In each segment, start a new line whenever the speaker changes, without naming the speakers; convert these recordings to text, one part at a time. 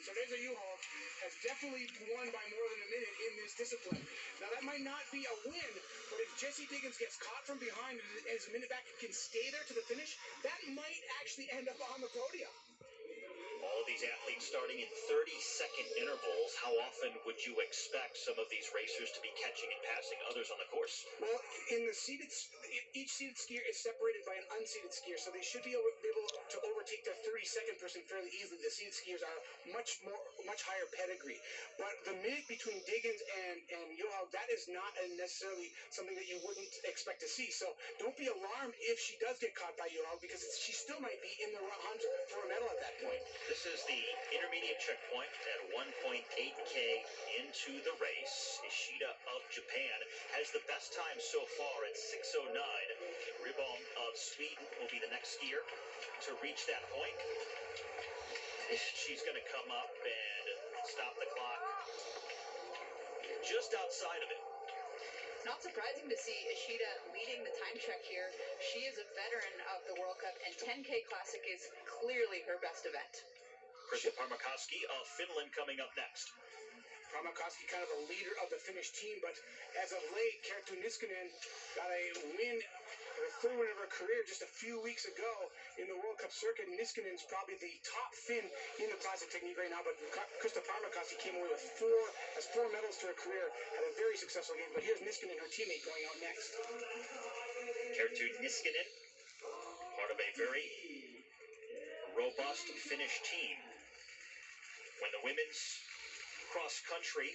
Certeza Juhal has definitely won by more than a minute in this discipline. Now, that might not be a win, but if Jessie Diggins gets caught from behind and is a minute back and can stay there to the finish, that might actually end up on the podium.
All of these athletes starting in 30-second intervals. How often would you expect some of these racers to be catching and passing others on the course?
Well, in the each seated skier is separated by an unseated skier, so they should be able to overtake the 30-second person fairly easily. The seated skiers are much higher pedigree. But the minute between Diggins and Juhal, that is not necessarily something that you wouldn't expect to see. So don't be alarmed if she does get caught by Juhal, because she still might be in the hunt for a medal at that point.
This is the intermediate checkpoint at 1.8K into the race. Ishida of Japan has the best time so far at 6:09. Ribom of Sweden will be the next skier to reach that point. She's going to come up and stop the clock just outside of it.
Not surprising to see Ishida leading the time check here. She is a veteran of the World Cup, and 10K Classic is clearly her best event.
Krista Parmakoski of Finland coming up next.
Parmakoski kind of a leader of the Finnish team, but as of late, Kerttu Niskanen got a win, the third win of her career just a few weeks ago in the World Cup circuit. Niskanen's probably the top Finn in the classic technique right now, but Krista Parmakoski came away with four medals to her career, had a very successful game. But here's Niskanen, her teammate, going out next.
Kerttu Niskanen, part of a very robust Finnish team. When the women's cross country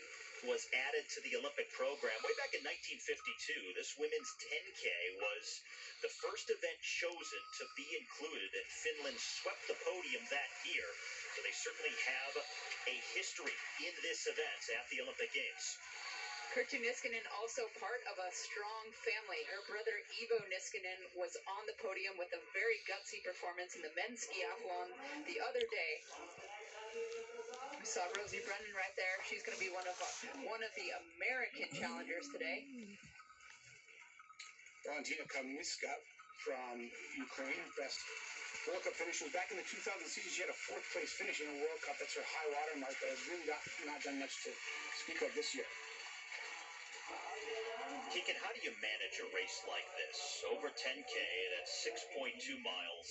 was added to the Olympic program way back in 1952, this women's 10K was the first event chosen to be included, and Finland swept the podium that year. So they certainly have a history in this event at the Olympic Games.
Kerttu Niskanen also part of a strong family. Her brother Ivo Niskanen was on the podium with a very gutsy performance in the men's skiathlon the other day. We saw Rosie Brennan right there. She's going to be one of the American challengers today.
Valentina Kamniska from Ukraine, best World Cup finisher. Back in the 2000 season, she had a fourth place finish in a World Cup. That's her high water mark, but has really not done much to speak of this year.
Keegan, how do you manage a race like this? Over 10K, that's 6.2 miles.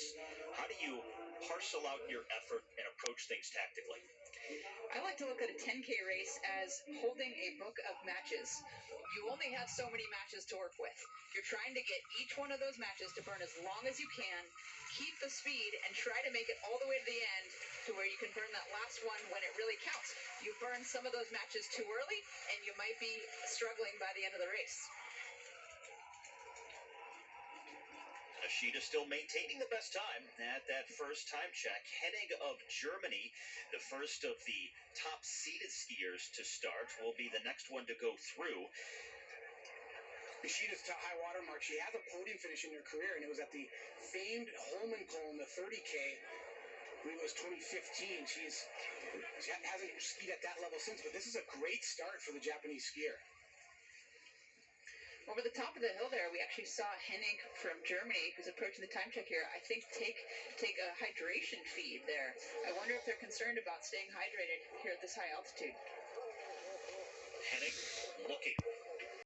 How do you parcel out your effort and approach things tactically?
I like to look at a 10K race as holding a book of matches. You only have so many matches to work with. You're trying to get each one of those matches to burn as long as you can, keep the speed, and try to make it all the way to the end to where you can burn that last one when it really counts. You burn some of those matches too early, and you might be struggling by the end of the race.
Ishida still maintaining the best time at that first time check. Hennig of Germany, the first of the top seeded skiers to start, will be the next one to go through.
Ishida's high water mark, she has a podium finish in her career, and it was at the famed Holmenkollen, the 30K. I believe it was 2015. She hasn't skied at that level since, but this is a great start for the Japanese skier.
Over the top of the hill there, we actually saw Hennig from Germany, who's approaching the time check here, I think take a hydration feed there. I wonder if they're concerned about staying hydrated here at this high altitude.
Hennig looking